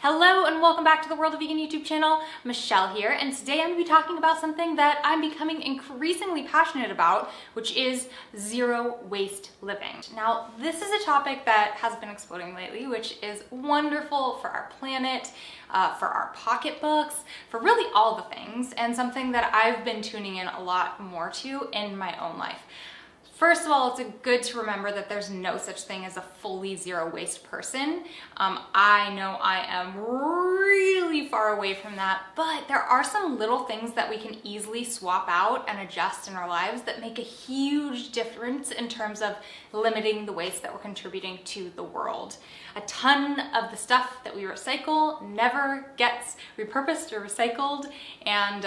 Hello and welcome back to the World of Vegan YouTube channel. Michelle here, and today I'm going to be talking about something that I'm becoming increasingly passionate about, which is zero waste living. Now, this is a topic that has been exploding lately, which is wonderful for our planet, for our pocketbooks, for really all the things, and something that I've been tuning in a lot more to in my own life. First of all, it's good to remember that there's no such thing as a fully zero waste person. I know I am really far away from that, but there are some little things that we can easily swap out and adjust in our lives that make a huge difference in terms of limiting the waste that we're contributing to the world. A ton of the stuff that we recycle never gets repurposed or recycled, and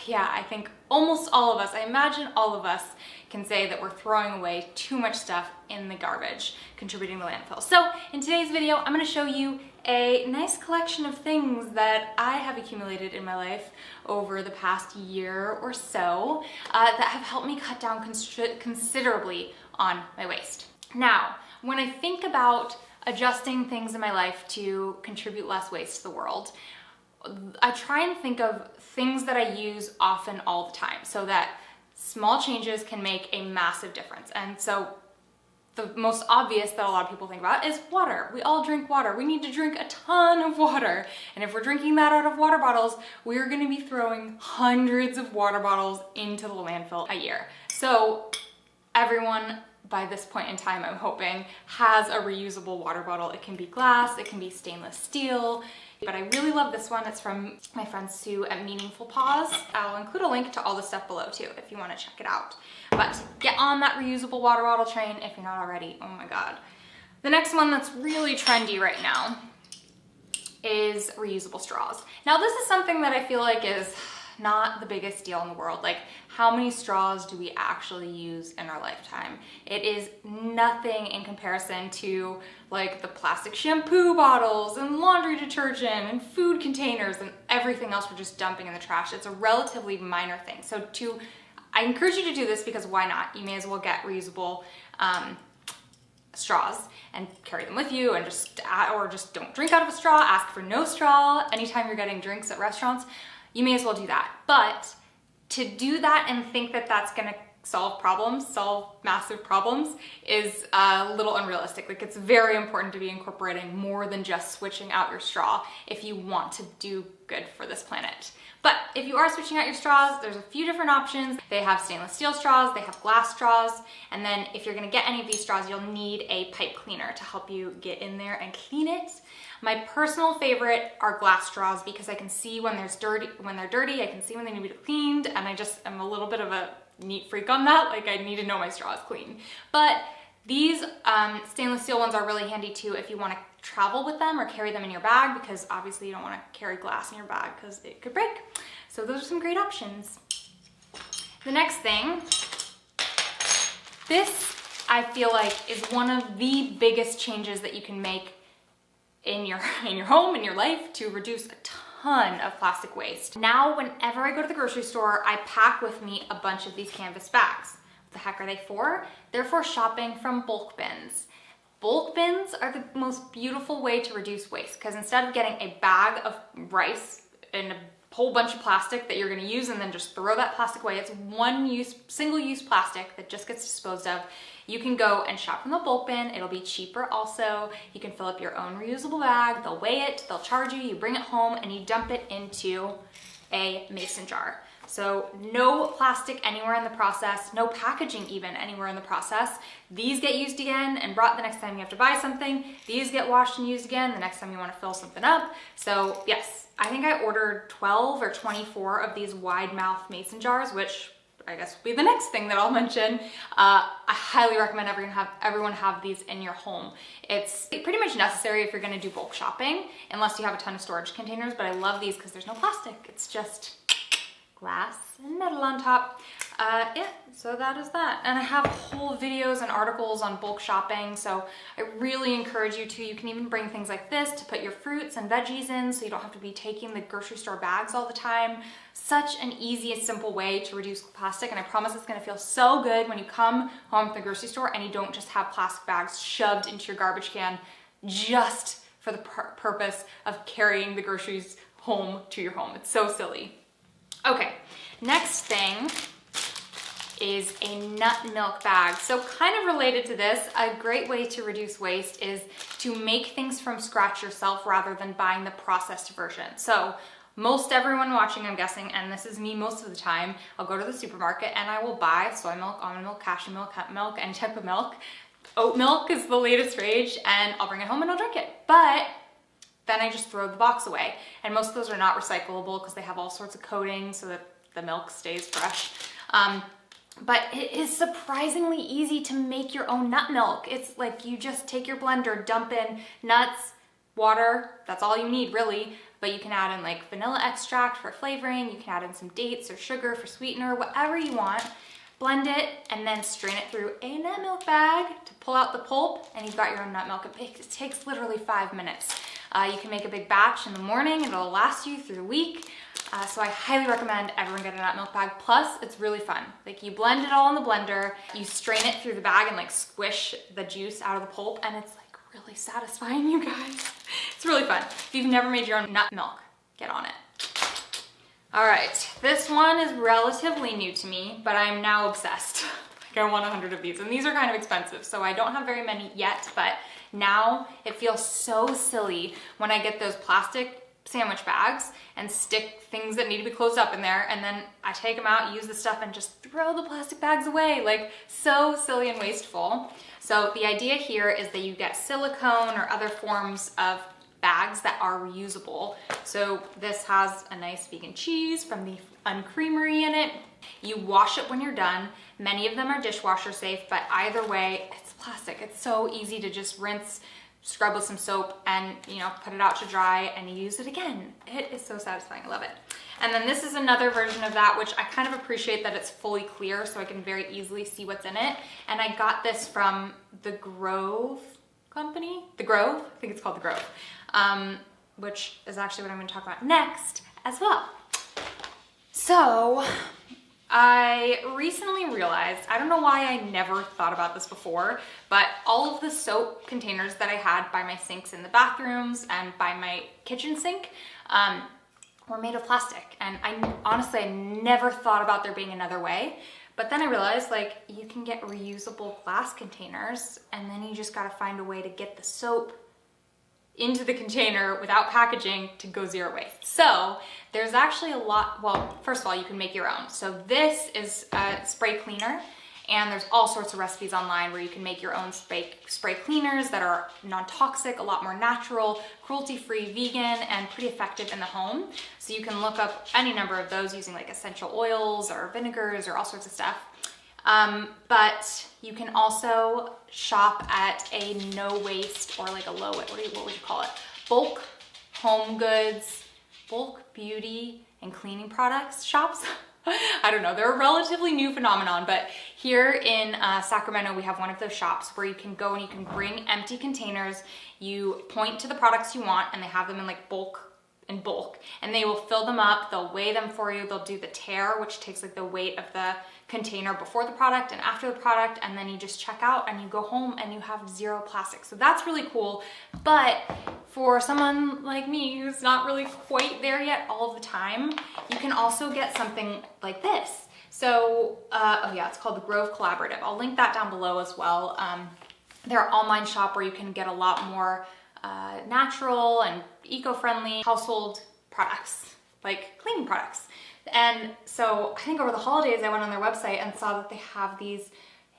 yeah, I think almost all of us, I imagine all of us, can say that we're throwing away too much stuff in the garbage, contributing to landfill. So in today's video, I'm going to show you a nice collection of things that I have accumulated in my life over the past year or so that have helped me cut down considerably on my waste. Now, when I think about adjusting things in my life to contribute less waste to the world, I try and think of things that I use often all the time so that small changes can make a massive difference. And so the most obvious that a lot of people think about is water. We all drink water. We need to drink a ton of water. And if we're drinking that out of water bottles, we're going to be throwing hundreds of water bottles into the landfill a year. So everyone by this point in time, I'm hoping, has a reusable water bottle. It can be glass, it can be stainless steel, but I really love this one. It's from my friend Sue at Meaningful Paws. I'll include a link to all the stuff below too if you want to check it out. But get on that reusable water bottle train if you're not already. Oh my God. The next one that's really trendy right now is reusable straws. Now this is something that I feel like is not the biggest deal in the world. Like, how many straws do we actually use in our lifetime? It is nothing in comparison to like the plastic shampoo bottles and laundry detergent and food containers and everything else we're just dumping in the trash. It's a relatively minor thing. So I encourage you to do this because why not? You may as well get reusable straws and carry them with you, and just don't drink out of a straw. Ask for no straw anytime you're getting drinks at restaurants. You may as well do that. But to do that and think that that's gonna solve massive problems, is a little unrealistic. Like, it's very important to be incorporating more than just switching out your straw if you want to do good for this planet. But if you are switching out your straws, there's a few different options. They have stainless steel straws, they have glass straws, and then if you're gonna get any of these straws, you'll need a pipe cleaner to help you get in there and clean it. My personal favorite are glass straws because I can see when they're dirty, I can see when they need to be cleaned, and I'm a little bit of a neat freak on that. Like, I need to know my straws clean. But these stainless steel ones are really handy too if you want to travel with them or carry them in your bag, because obviously you don't want to carry glass in your bag because it could break. So those are some great options. The next thing, this I feel like is one of the biggest changes that you can make in your home, in your life, to reduce a ton of plastic waste. Now, whenever I go to the grocery store, I pack with me a bunch of these canvas bags. What the heck are they for? They're for shopping from bulk bins. Bulk bins are the most beautiful way to reduce waste, because instead of getting a bag of rice and a whole bunch of plastic that you're gonna use and then just throw that plastic away, it's single-use plastic that just gets disposed of. You can go and shop from the bulk bin. It'll be cheaper also. You can fill up your own reusable bag. They'll weigh it, they'll charge you, you bring it home, and you dump it into a mason jar. So no plastic anywhere in the process, no packaging even anywhere in the process. These get used again and brought the next time you have to buy something. These get washed and used again the next time you want to fill something up. So yes, I think I ordered 12 or 24 of these wide mouth mason jars, which I guess will be the next thing that I'll mention. I highly recommend everyone have these in your home. It's pretty much necessary if you're gonna do bulk shopping, unless you have a ton of storage containers, but I love these because there's no plastic. It's just glass and metal on top. Yeah, so that is that. And I have whole videos and articles on bulk shopping, so I really encourage you to. You can even bring things like this to put your fruits and veggies in, so you don't have to be taking the grocery store bags all the time. Such an easy and simple way to reduce plastic, and I promise it's gonna feel so good when you come home from the grocery store and you don't just have plastic bags shoved into your garbage can just for for the purpose of carrying the groceries home to your home. It's so silly. Okay, next thing is a nut milk bag. So kind of related to this, a great way to reduce waste is to make things from scratch yourself rather than buying the processed version. So most everyone watching, I'm guessing, and this is me most of the time, I'll go to the supermarket and I will buy soy milk, almond milk, cashew milk, hemp milk, any type of milk. Oat milk is the latest rage, and I'll bring it home and I'll drink it. But then I just throw the box away. And most of those are not recyclable because they have all sorts of coatings so that the milk stays fresh. But it is surprisingly easy to make your own nut milk. It's like you just take your blender, dump in nuts, water, that's all you need really, but you can add in like vanilla extract for flavoring, you can add in some dates or sugar for sweetener, whatever you want. Blend it and then strain it through a nut milk bag to pull out the pulp, and you've got your own nut milk. It takes literally 5 minutes. You can make a big batch in the morning, it'll last you through the week. So I highly recommend everyone get a nut milk bag. Plus, it's really fun. Like you blend it all in the blender, you strain it through the bag and like squish the juice out of the pulp, and it's like really satisfying, you guys. It's really fun. If you've never made your own nut milk, get on it. All right, this one is relatively new to me, but I'm now obsessed. Like I want 100 of these, and these are kind of expensive, so I don't have very many yet, but now it feels so silly when I get those plastic sandwich bags and stick things that need to be closed up in there, and then I take them out, use the stuff, and just throw the plastic bags away. Like so silly and wasteful. So the idea here is that you get silicone or other forms of bags that are reusable. So this has a nice vegan cheese from the Uncreamery in it. You wash it when you're done. Many of them are dishwasher safe, but either way, it's plastic. It's so easy to just rinse, scrub with some soap, and put it out to dry and use it again. It is so satisfying, I love it. And then this is another version of that, which I kind of appreciate that it's fully clear so I can very easily see what's in it. And I got this from the Grove company, The Grove, I think it's called The Grove, which is actually what I'm gonna talk about next as well. So I recently realized, I don't know why I never thought about this before, but all of the soap containers that I had by my sinks in the bathrooms and by my kitchen sink were made of plastic. And honestly, I never thought about there being another way. But then I realized like you can get reusable glass containers, and then you just gotta find a way to get the soap into the container without packaging to go zero waste. So there's actually a lot, well, first of all, you can make your own. So this is a spray cleaner, and there's all sorts of recipes online where you can make your own spray cleaners that are non-toxic, a lot more natural, cruelty-free, vegan, and pretty effective in the home. So you can look up any number of those using like essential oils or vinegars or all sorts of stuff. But you can also shop at a no waste or like a low, what would you call it? Bulk home goods, bulk beauty and cleaning products shops. I don't know, they're a relatively new phenomenon, but here in Sacramento, we have one of those shops where you can go and you can bring empty containers, you point to the products you want, and they have them in like bulk, and they will fill them up, they'll weigh them for you, they'll do the tare, which takes like the weight of the container before the product and after the product, and then you just check out and you go home and you have zero plastic. So that's really cool. But for someone like me who's not really quite there yet all of the time, you can also get something like this. So, oh yeah, it's called the Grove Collaborative. I'll link that down below as well. They're an online shop where you can get a lot more natural and eco-friendly household products, like cleaning products. And so I think over the holidays I went on their website and saw that they have these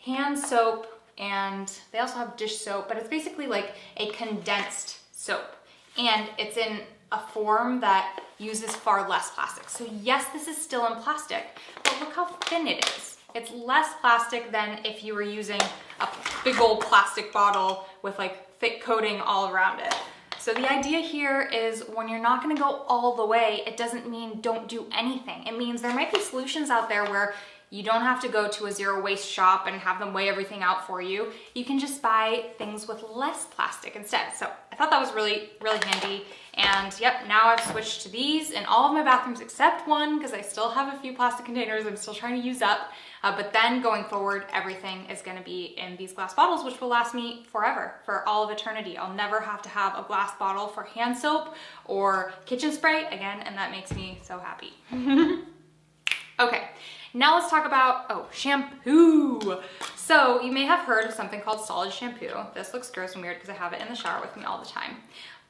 hand soap, and they also have dish soap, but it's basically like a condensed soap, and it's in a form that uses far less plastic. So yes, this is still in plastic, but look how thin it is. It's less plastic than if you were using a big old plastic bottle with like thick coating all around it. So the idea here is when you're not gonna go all the way, it doesn't mean don't do anything. It means there might be solutions out there where you don't have to go to a zero waste shop and have them weigh everything out for you. You can just buy things with less plastic instead. So I thought that was really, really handy. And yep, now I've switched to these in all of my bathrooms except one, because I still have a few plastic containers I'm still trying to use up. But then going forward, everything is gonna be in these glass bottles, which will last me forever, for all of eternity. I'll never have to have a glass bottle for hand soap or kitchen spray again, and that makes me so happy. Okay, now let's talk about, shampoo. So you may have heard of something called solid shampoo. This looks gross and weird because I have it in the shower with me all the time.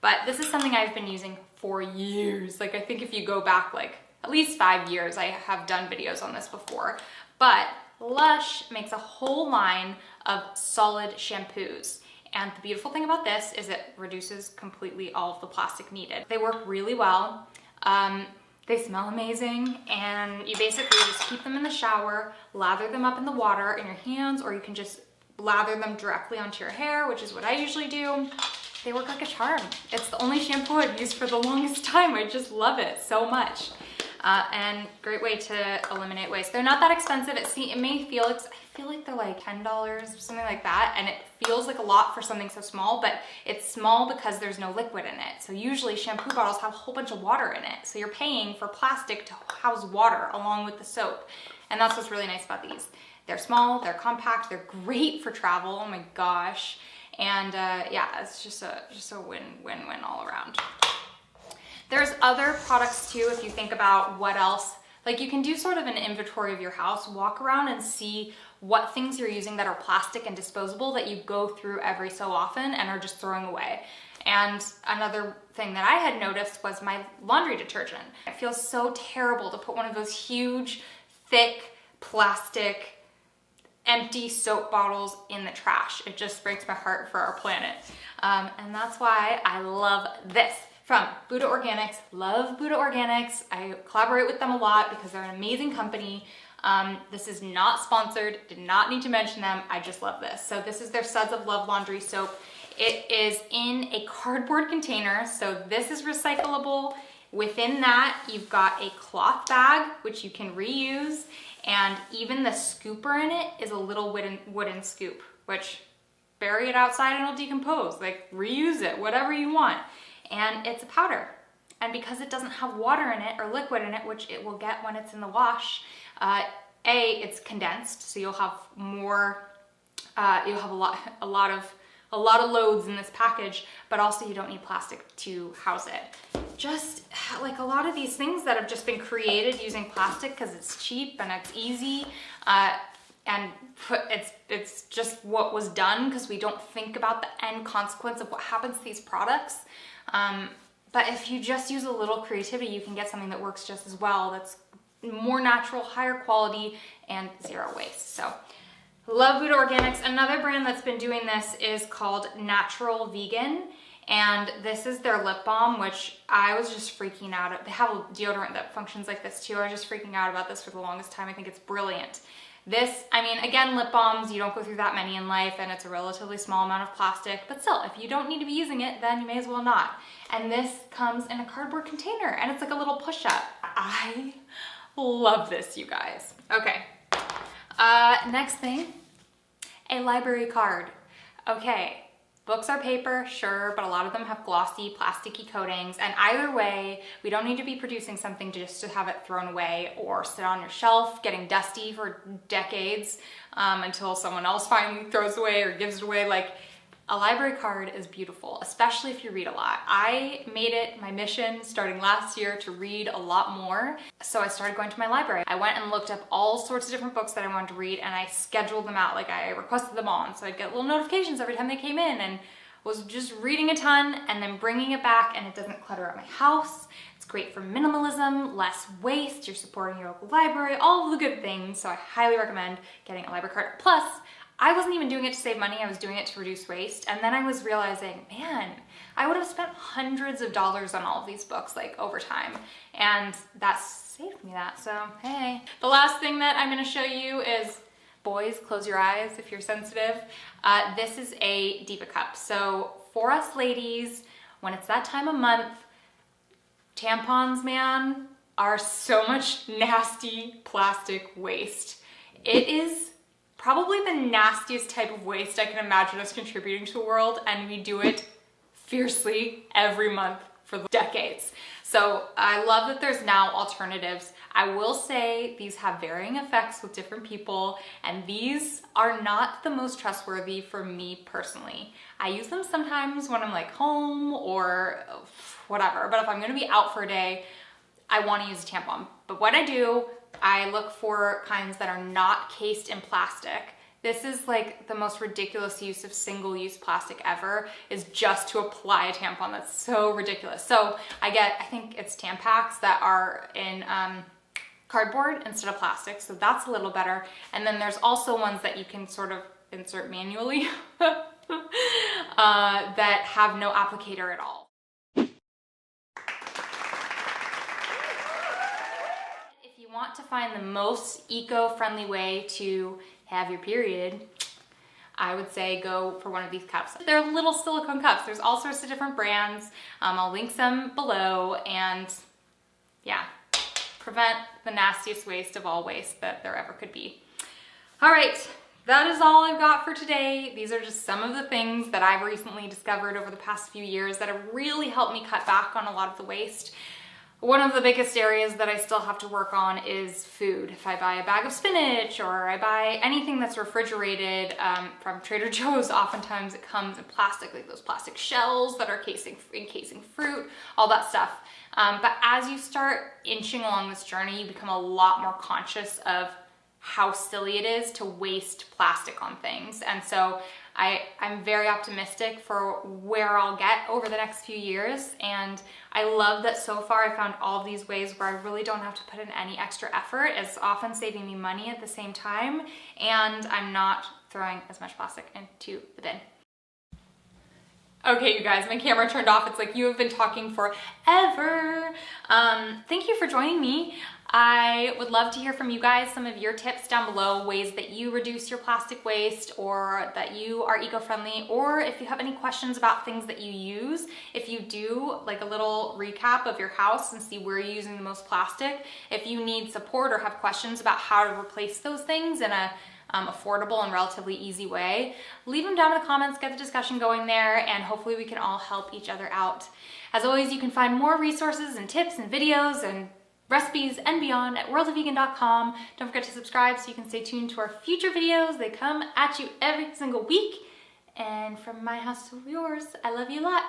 But this is something I've been using for years. Like, I think if you go back like at least 5 years, I have done videos on this before. But Lush makes a whole line of solid shampoos. And the beautiful thing about this is it reduces completely all of the plastic needed. They work really well. They smell amazing, and you basically just keep them in the shower, lather them up in the water in your hands, or you can just lather them directly onto your hair, which is what I usually do. They work like a charm. It's the only shampoo I've used for the longest time. I just love it so much. And great way to eliminate waste. They're not that expensive at EMA Felix. I feel like they're like $10 or something like that. And it feels like a lot for something so small, but it's small because there's no liquid in it. So usually shampoo bottles have a whole bunch of water in it. So you're paying for plastic to house water along with the soap. And that's what's really nice about these. They're small, they're compact, they're great for travel. Oh my gosh. And yeah, it's just a win-win-win all around. There's other products too, if you think about what else, like you can do sort of an inventory of your house, walk around and see what things you're using that are plastic and disposable that you go through every so often and are just throwing away. And another thing that I had noticed was my laundry detergent. It feels so terrible to put one of those huge, thick, plastic, empty soap bottles in the trash. It just breaks my heart for our planet. And that's why I love this. From Booda Organics. Love Booda Organics. I collaborate with them a lot because they're an amazing company. This is not sponsored, did not need to mention them. I just love this. So this is their Suds of Love laundry soap. It is in a cardboard container, so this is recyclable. Within that, you've got a cloth bag, which you can reuse, and even the scooper in it is a little wooden scoop, which bury it outside and it'll decompose. Like, reuse it, whatever you want. And it's a powder. And because it doesn't have water in it or liquid in it, which it will get when it's in the wash, it's condensed, so you'll have more, you'll have a lot of loads in this package, but also you don't need plastic to house it. Just like a lot of these things that have just been created using plastic because it's cheap and it's easy, and it's just what was done because we don't think about the end consequence of what happens to these products. But if you just use a little creativity, you can get something that works just as well, that's more natural, higher quality, and zero waste. So, love Booda Organics. Another brand that's been doing this is called Natural Vegan, and this is their lip balm, which I was just freaking out. They have a deodorant that functions like this too. I was just freaking out about this for the longest time. I think it's brilliant. This, I mean, again, lip balms, you don't go through that many in life, and it's a relatively small amount of plastic, but still, if you don't need to be using it, then you may as well not. And this comes in a cardboard container, and it's like a little push-up. I love this, you guys. Okay, next thing, a library card. Okay, books are paper, sure, but a lot of them have glossy, plasticky coatings, and either way, we don't need to be producing something just to have it thrown away or sit on your shelf getting dusty for decades until someone else finally throws it away or gives it away. Like, a library card is beautiful, especially if you read a lot. I made it my mission starting last year to read a lot more, so I started going to my library. I went and looked up all sorts of different books that I wanted to read, and I scheduled them out, like I requested them all, and so I'd get little notifications every time they came in, and was just reading a ton and then bringing it back, and it doesn't clutter up my house. It's great for minimalism, less waste, you're supporting your local library, all of the good things, so I highly recommend getting a library card. Plus, I wasn't even doing it to save money, I was doing it to reduce waste. And then I was realizing, man, I would have spent hundreds of dollars on all of these books like over time. And that saved me that, so hey. The last thing that I'm gonna show you is, boys, close your eyes if you're sensitive. This is a Diva cup. So for us ladies, when it's that time of month, tampons, man, are so much nasty plastic waste. It is probably the nastiest type of waste I can imagine us contributing to the world, and we do it fiercely every month for decades. So I love that there's now alternatives. I will say these have varying effects with different people, and these are not the most trustworthy for me personally. I use them sometimes when I'm like home or whatever, but if I'm gonna be out for a day, I wanna use a tampon. But what I do, I look for kinds that are not cased in plastic. This is like the most ridiculous use of single-use plastic ever, is just to apply a tampon. That's so ridiculous. So I think it's Tampax that are in cardboard instead of plastic, so that's a little better. And then there's also ones that you can sort of insert manually that have no applicator at all. If you want to find the most eco-friendly way to have your period, I would say go for one of these cups. They're little silicone cups. There's all sorts of different brands. I'll link some below, and yeah, prevent the nastiest waste of all waste that there ever could be. All right, that is all I've got for today. These are just some of the things that I've recently discovered over the past few years that have really helped me cut back on a lot of the waste. One of the biggest areas that I still have to work on is food. If I buy a bag of spinach or I buy anything that's refrigerated from Trader Joe's, oftentimes it comes in plastic, like those plastic shells that are encasing fruit, all that stuff. But as you start inching along this journey, you become a lot more conscious of how silly it is to waste plastic on things. And so I'm very optimistic for where I'll get over the next few years. And I love that so far I found all of these ways where I really don't have to put in any extra effort. It's often saving me money at the same time, and I'm not throwing as much plastic into the bin. Okay, you guys, my camera turned off. It's like you have been talking forever. Thank you for joining me. I would love to hear from you guys, some of your tips down below, ways that you reduce your plastic waste or that you are eco-friendly, or if you have any questions about things that you use. If you do like a little recap of your house and see where you're using the most plastic, if you need support or have questions about how to replace those things in a affordable and relatively easy way, leave them down in the comments, get the discussion going there, and hopefully we can all help each other out. As always, you can find more resources and tips and videos and recipes and beyond at worldofvegan.com. Don't forget to subscribe so you can stay tuned to our future videos. They come at you every single week. And from my house to yours, I love you a lot.